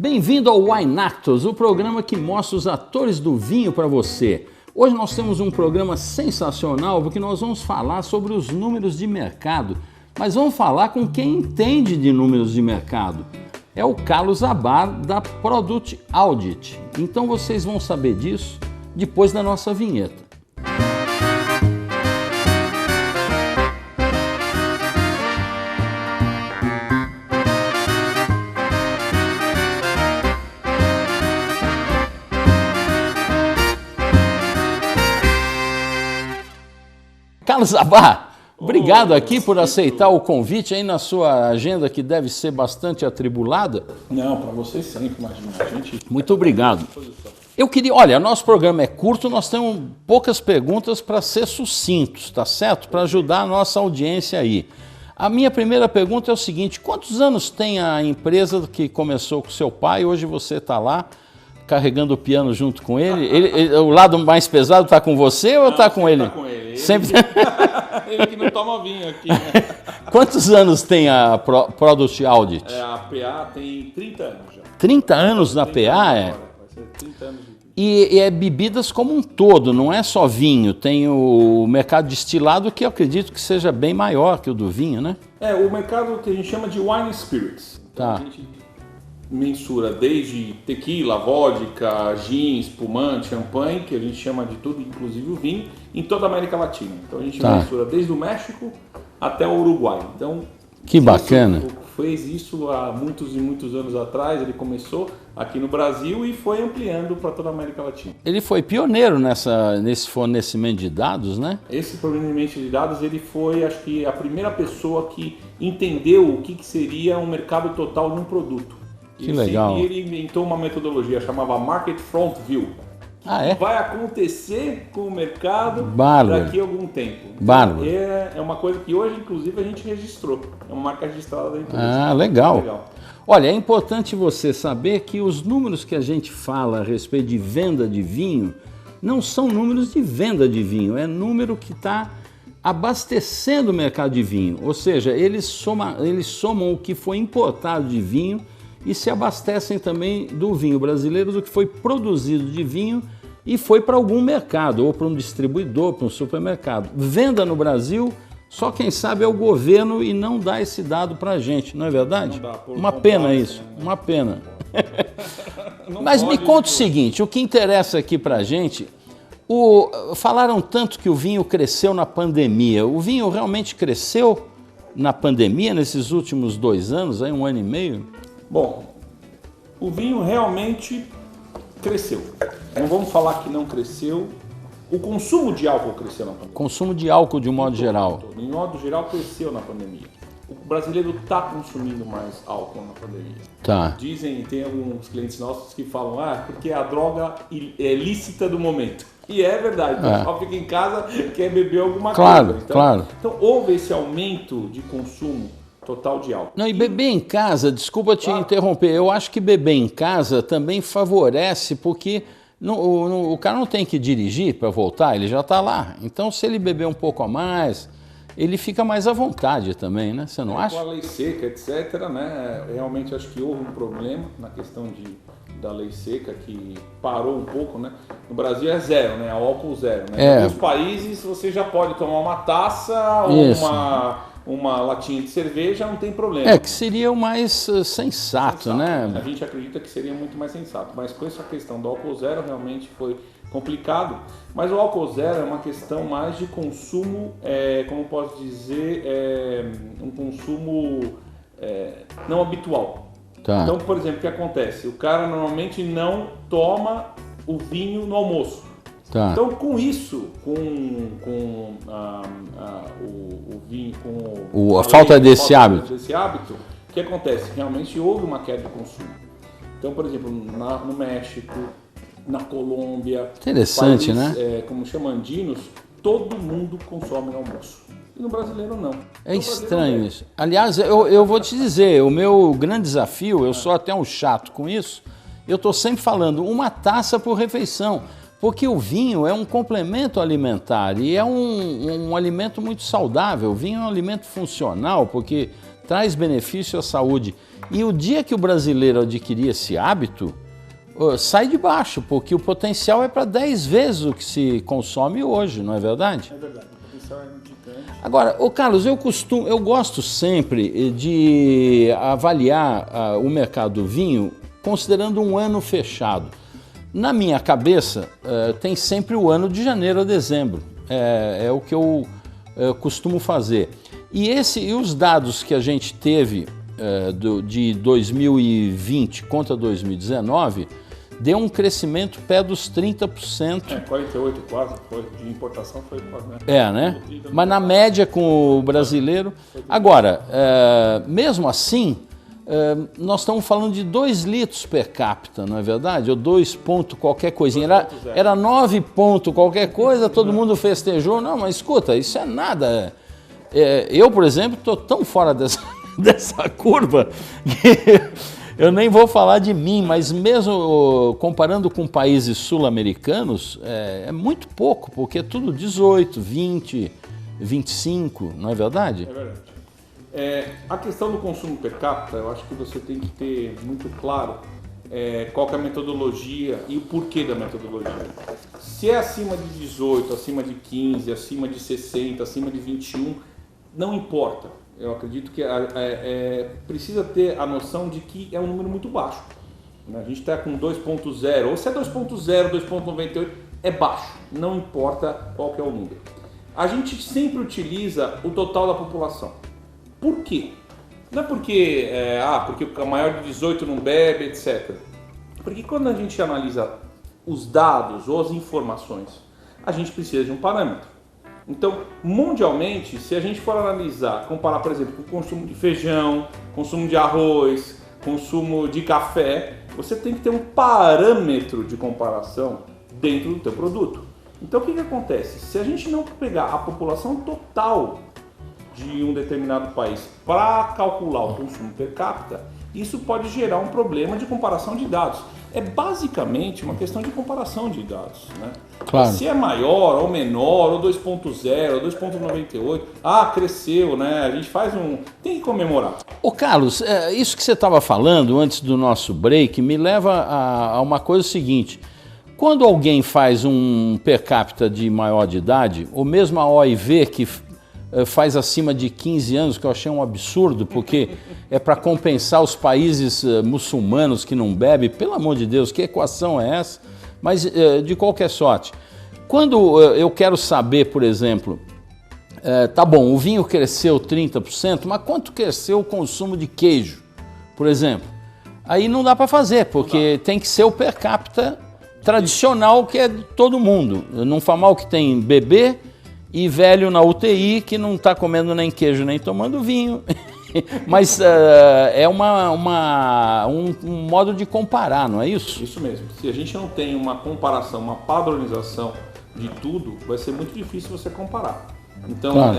Bem-vindo ao Wine Actors, o programa que mostra os atores do vinho para você. Hoje nós temos um programa sensacional porque nós vamos falar sobre os números de mercado, mas vamos falar com quem entende de números de mercado. É o Carlos Abar da Product Audit. Então vocês vão saber disso depois da nossa vinheta. Carlos Abar, obrigado aqui por aceitar o convite aí na sua agenda que deve ser bastante atribulada. Não, para vocês sempre, imagina. Muito obrigado. Eu queria, olha, nosso programa é curto, nós temos poucas perguntas para ser sucintos, tá certo? Para ajudar a nossa audiência aí. A minha primeira pergunta é o seguinte: quantos anos tem a empresa que começou com seu pai? Hoje você está lá carregando o piano junto com ele. O lado mais pesado está com você ou está com ele? Está com ele. Sempre. Ele que não toma vinho aqui, né? Quantos anos tem a Product Audit? A PA tem 30 anos já. 30 anos na PA, é? Vai ser 30 anos de... E é bebidas como um todo, não é só vinho. Tem o mercado destilado que eu acredito que seja bem maior que o do vinho, né? É, o mercado que a gente chama de wine spirits. Então Tá. a gente mensura desde tequila, vodka, gin, espumante, champanhe, que a gente chama de tudo, inclusive o vinho, em toda a América Latina. Então a gente mensura desde o México até o Uruguai. Então, Que bacana. Fez isso há muitos e muitos anos atrás, ele começou aqui no Brasil e foi ampliando para toda a América Latina. Ele foi pioneiro nesse fornecimento de dados, né? Esse fornecimento de dados, ele foi, acho que, a primeira pessoa que entendeu o que seria um mercado total de um produto. Que legal. E ele inventou uma metodologia chamada Market Front View. Ah, é? Vai acontecer com o mercado Bárbaro. daqui a algum tempo. Bárbaro. É uma coisa que hoje, inclusive, a gente registrou. É uma marca registrada da empresa. Ah, legal. Olha, é importante você saber que os números que a gente fala a respeito de venda de vinho não são números de venda de vinho, é número que está abastecendo o mercado de vinho. Ou seja, eles somam o que foi importado de vinho e se abastecem também do vinho brasileiro, do que foi produzido de vinho e foi para algum mercado, ou para um distribuidor, para um supermercado. Venda no Brasil, só quem sabe é o governo e não dá esse dado para a gente, não é verdade? Não dá, por Uma pena complexo, isso, né? uma pena. Não Mas me pode, conta o seguinte, o que interessa aqui para a gente, falaram tanto que o vinho cresceu na pandemia. O vinho realmente cresceu na pandemia, nesses últimos 2 anos, aí 1 ano e meio? Bom, o vinho realmente cresceu. Não vamos falar que não cresceu. O consumo de álcool cresceu na pandemia. Consumo de álcool de um modo geral. De modo geral, cresceu na pandemia. O brasileiro está consumindo mais álcool na pandemia. Tá. Dizem, tem alguns clientes nossos que falam, porque é a droga é lícita do momento. E é verdade, o pessoal fica em casa, quer beber alguma Claro, coisa. claro. Então houve esse aumento de consumo total de álcool. Não, e beber em casa, desculpa te interromper, eu acho que beber em casa também favorece, porque o cara não tem que dirigir para voltar, ele já está lá. Então, se ele beber um pouco a mais, ele fica mais à vontade também, né? Você não acha? Com a lei seca, etc., né? Realmente acho que houve um problema na questão da lei seca, que parou um pouco, né? No Brasil é zero, né? Álcool zero, né? Em alguns países você já pode tomar uma taça ou uma latinha de cerveja, não tem problema. Que seria o mais sensato, né? A gente acredita que seria muito mais sensato, mas com essa questão do álcool zero realmente foi complicado. Mas o álcool zero é uma questão mais de consumo, como posso dizer, um consumo não habitual. Tá. Então, por exemplo, o que acontece? O cara normalmente não toma o vinho no almoço. Tá. Então, com isso, com o vinho, A falta desse hábito, o que acontece? Realmente houve uma queda de consumo. Então, por exemplo, no México, na Colômbia, Interessante, países, né? Como chama andinos, todo mundo consome no almoço. E no brasileiro não. É estranho isso. Aliás, eu vou te dizer, o meu grande desafio, eu sou até um chato com isso, eu estou sempre falando uma taça por refeição. Porque o vinho é um complemento alimentar e é um alimento muito saudável. O vinho é um alimento funcional, porque traz benefício à saúde. E o dia que o brasileiro adquirir esse hábito, sai de baixo, porque o potencial é para 10 vezes o que se consome hoje, não é verdade? É verdade, o potencial é gigante. Agora, Carlos, eu gosto sempre de avaliar o mercado do vinho considerando um ano fechado. Na minha cabeça, tem sempre o ano de janeiro a dezembro. É o que eu costumo fazer. E os dados que a gente teve de 2020 contra 2019 deu um crescimento pé dos 30%. 48 quase, foi, de importação foi quase, né? Né? Mas na média com o brasileiro. Agora, mesmo assim, nós estamos falando de 2 litros per capita, não é verdade? Ou 2 ponto qualquer coisinha. Era 9 ponto qualquer coisa, todo mundo festejou. Não, mas escuta, isso é nada. Eu, por exemplo, estou tão fora dessa curva que eu nem vou falar de mim, mas mesmo comparando com países sul-americanos, é muito pouco, porque é tudo 18, 20, 25, não é verdade? É verdade. A questão do consumo per capita, eu acho que você tem que ter muito claro qual que é a metodologia e o porquê da metodologia. Se é acima de 18, acima de 15, acima de 60, acima de 21, não importa. Eu acredito que precisa ter a noção de que é um número muito baixo. A gente está com 2.0, ou se é 2.0, 2.98, é baixo, não importa qual que é o número. A gente sempre utiliza o total da população. Por quê? Não é porque o maior de 18 não bebe, etc. Porque quando a gente analisa os dados ou as informações, a gente precisa de um parâmetro. Então, mundialmente, se a gente for analisar, comparar, por exemplo, com o consumo de feijão, consumo de arroz, consumo de café, você tem que ter um parâmetro de comparação dentro do teu produto. Então, o que acontece? Se a gente não pegar a população total de um determinado país para calcular o consumo per capita, isso pode gerar um problema de comparação de dados. É basicamente uma questão de comparação de dados, né? Claro. Se é maior ou menor, ou 2.0, ou 2.98, cresceu, né? A gente tem que comemorar. Carlos, isso que você estava falando antes do nosso break me leva a uma coisa seguinte. Quando alguém faz um per capita de maior de idade, ou mesmo a OIV que faz acima de 15 anos, que eu achei um absurdo, porque é para compensar os países muçulmanos que não bebem. Pelo amor de Deus, que equação é essa? Mas, de qualquer sorte, quando eu quero saber, por exemplo, tá bom, o vinho cresceu 30%, mas quanto cresceu o consumo de queijo, por exemplo? Aí não dá para fazer, porque tem que ser o per capita tradicional, que é de todo mundo. Não faz mal que tem bebê e velho na UTI que não está comendo nem queijo nem tomando vinho. Mas é um modo de comparar, não é isso? Isso mesmo. Se a gente não tem uma comparação, uma padronização de tudo, vai ser muito difícil você comparar. Então, claro.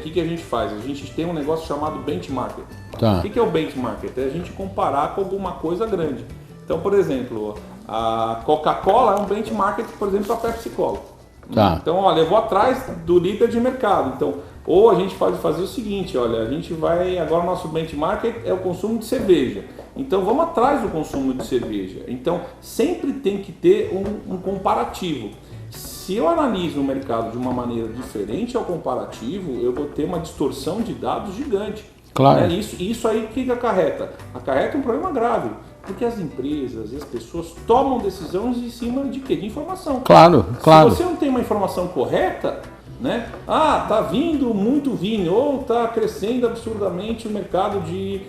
Que a gente faz? A gente tem um negócio chamado benchmark. Tá. O que é o benchmark? É a gente comparar com alguma coisa grande. Então, por exemplo, a Coca-Cola é um benchmark, por exemplo, para a Pepsi-Cola. Tá. Então, olha, eu vou atrás do líder de mercado. Então, ou a gente pode fazer o seguinte, olha, a gente vai, agora o nosso benchmark é o consumo de cerveja. Então, vamos atrás do consumo de cerveja. Então, sempre tem que ter um comparativo. Se eu analiso o mercado de uma maneira diferente ao comparativo, eu vou ter uma distorção de dados gigante. Claro. Né? Isso aí o que acarreta? Acarreta um problema grave. Porque as empresas e as pessoas tomam decisões em cima de quê? De informação. Claro. Se você não tem uma informação correta, né? Tá vindo muito vinho, ou tá crescendo absurdamente o mercado de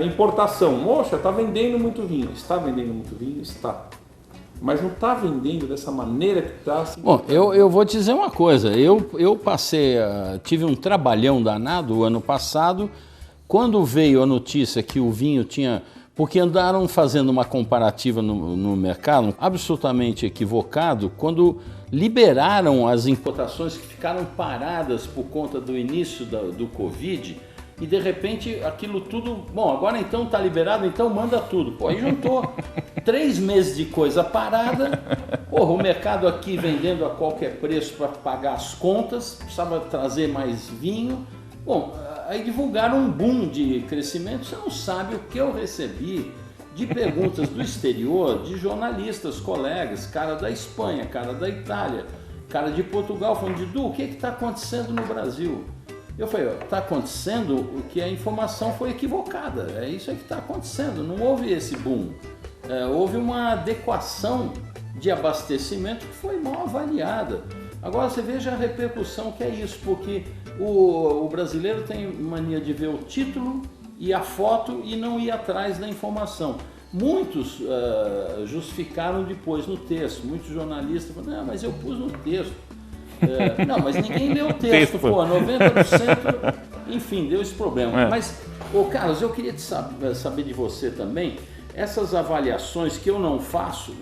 importação. Moxa, tá vendendo muito vinho. Está vendendo muito vinho? Está. Mas não está vendendo dessa maneira que está. Assim. Bom, eu vou te dizer uma coisa. Eu passei, tive um trabalhão danado o ano passado, quando veio a notícia que o vinho tinha... Porque andaram fazendo uma comparativa no mercado absolutamente equivocado quando liberaram as importações que ficaram paradas por conta do início do Covid e de repente aquilo tudo, bom, agora então está liberado, então manda tudo. Pô, aí juntou 3 meses de coisa parada, porra, o mercado aqui vendendo a qualquer preço para pagar as contas, precisava trazer mais vinho. Bom, Aí divulgaram um boom de crescimento. Você não sabe o que eu recebi de perguntas do exterior, de jornalistas, colegas, cara da Espanha, cara da Itália, cara de Portugal, falando: Didu, o que está acontecendo no Brasil? Eu falei: está acontecendo o que a informação foi equivocada, é isso aí que está acontecendo, não houve esse boom. Houve uma adequação de abastecimento que foi mal avaliada. Agora você veja a repercussão que é isso, porque o brasileiro tem mania de ver o título e a foto e não ir atrás da informação. Muitos justificaram depois no texto, muitos jornalistas falaram: não, mas eu pus no texto. Não, mas ninguém leu o texto, pô, 90%, enfim, deu esse problema. Mas, Carlos, eu queria saber de você também, essas avaliações que eu não faço,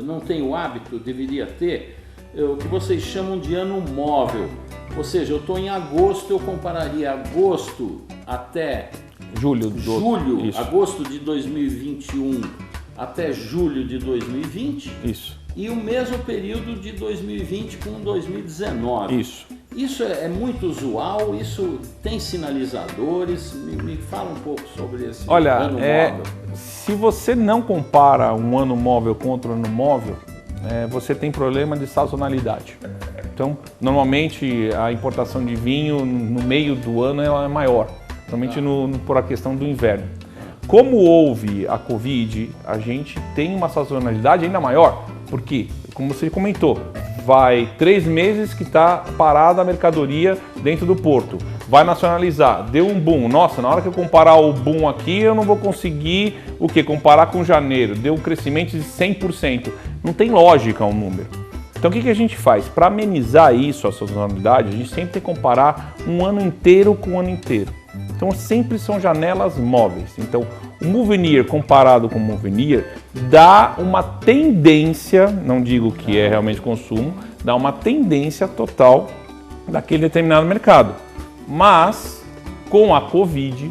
não tenho hábito, deveria ter, o que vocês chamam de ano móvel. Ou seja, eu estou em agosto, eu compararia agosto até julho, agosto de 2021 até julho de 2020. Isso. E o mesmo período de 2020 com 2019. Isso é muito usual, isso tem sinalizadores. Me fala um pouco sobre esse ano móvel. Se você não compara um ano móvel com outro ano móvel, você tem problema de sazonalidade. Então, normalmente a importação de vinho no meio do ano ela é maior, principalmente por a questão do inverno. Como houve a Covid, a gente tem uma sazonalidade ainda maior, porque, como você comentou, vai 3 meses que está parada a mercadoria dentro do porto, vai nacionalizar, deu um boom. Nossa, na hora que eu comparar o boom aqui, eu não vou conseguir comparar com janeiro, deu um crescimento de 100%. Não tem lógica um número. Então o que a gente faz? Para amenizar isso, a sazonalidade, a gente sempre tem que comparar um ano inteiro com o ano inteiro. Então sempre são janelas móveis. Então o Movenir comparado com o Movenir dá uma tendência, não digo que é realmente consumo, dá uma tendência total daquele determinado mercado. Mas com a Covid,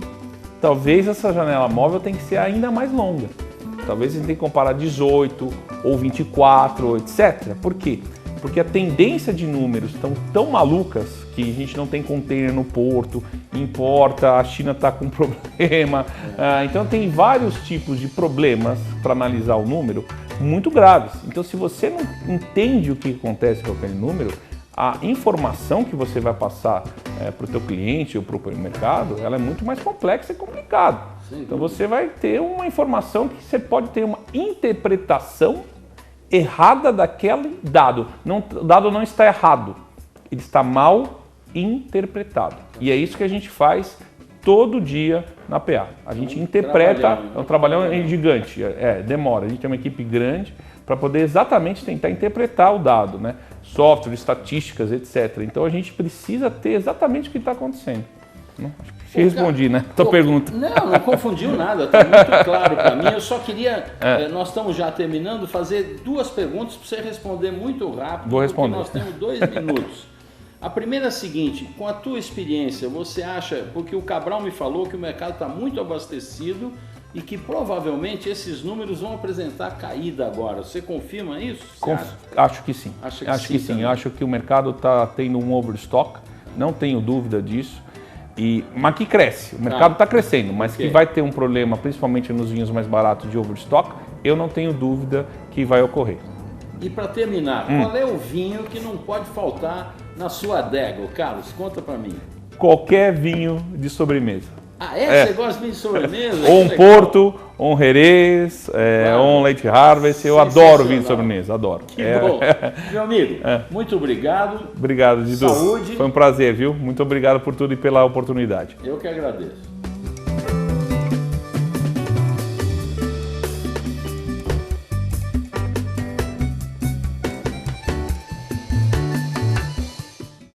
talvez essa janela móvel tenha que ser ainda mais longa. Talvez a gente tenha que comparar 18 ou 24, etc. Por quê? Porque a tendência de números estão tão malucas que a gente não tem container no porto, importa, a China está com problema. Então tem vários tipos de problemas para analisar o número muito graves. Então se você não entende o que acontece com aquele número, a informação que você vai passar para o teu cliente ou para o mercado, ela é muito mais complexa e complicada. Então você vai ter uma informação que você pode ter uma interpretação errada daquele dado. O dado não está errado, ele está mal interpretado. E é isso que a gente faz todo dia na PA. A gente interpreta, é um trabalhão gigante, demora. A gente tem uma equipe grande para poder exatamente tentar interpretar o dado, né? Software, estatísticas, etc. Então a gente precisa ter exatamente o que está acontecendo. Acho que te respondi, né? Tua pergunta. Não confundiu nada, está muito claro para mim. Eu só queria, nós estamos já terminando, fazer 2 perguntas para você responder muito rápido. Vou responder. Porque nós temos 2 minutos. A primeira é a seguinte: com a tua experiência, você acha, porque o Cabral me falou que o mercado está muito abastecido e que provavelmente esses números vão apresentar caída agora. Você confirma isso? Acho que sim. Acho que sim. Eu acho que o mercado está tendo um overstock, não tenho dúvida disso. Mas que cresce, o mercado está crescendo, mas que vai ter um problema, principalmente nos vinhos mais baratos de overstock, eu não tenho dúvida que vai ocorrer. E para terminar, qual é o vinho que não pode faltar na sua adega, Carlos? Conta para mim. Qualquer vinho de sobremesa. Você gosta de vinho de sobremesa? Ou um Porto, ou um Jerez, ou um Late Harvest. Eu adoro vinho de sobremesa, adoro. Que bom. Meu amigo, muito obrigado. Obrigado, Didu. Saúde. Foi um prazer, viu? Muito obrigado por tudo e pela oportunidade. Eu que agradeço.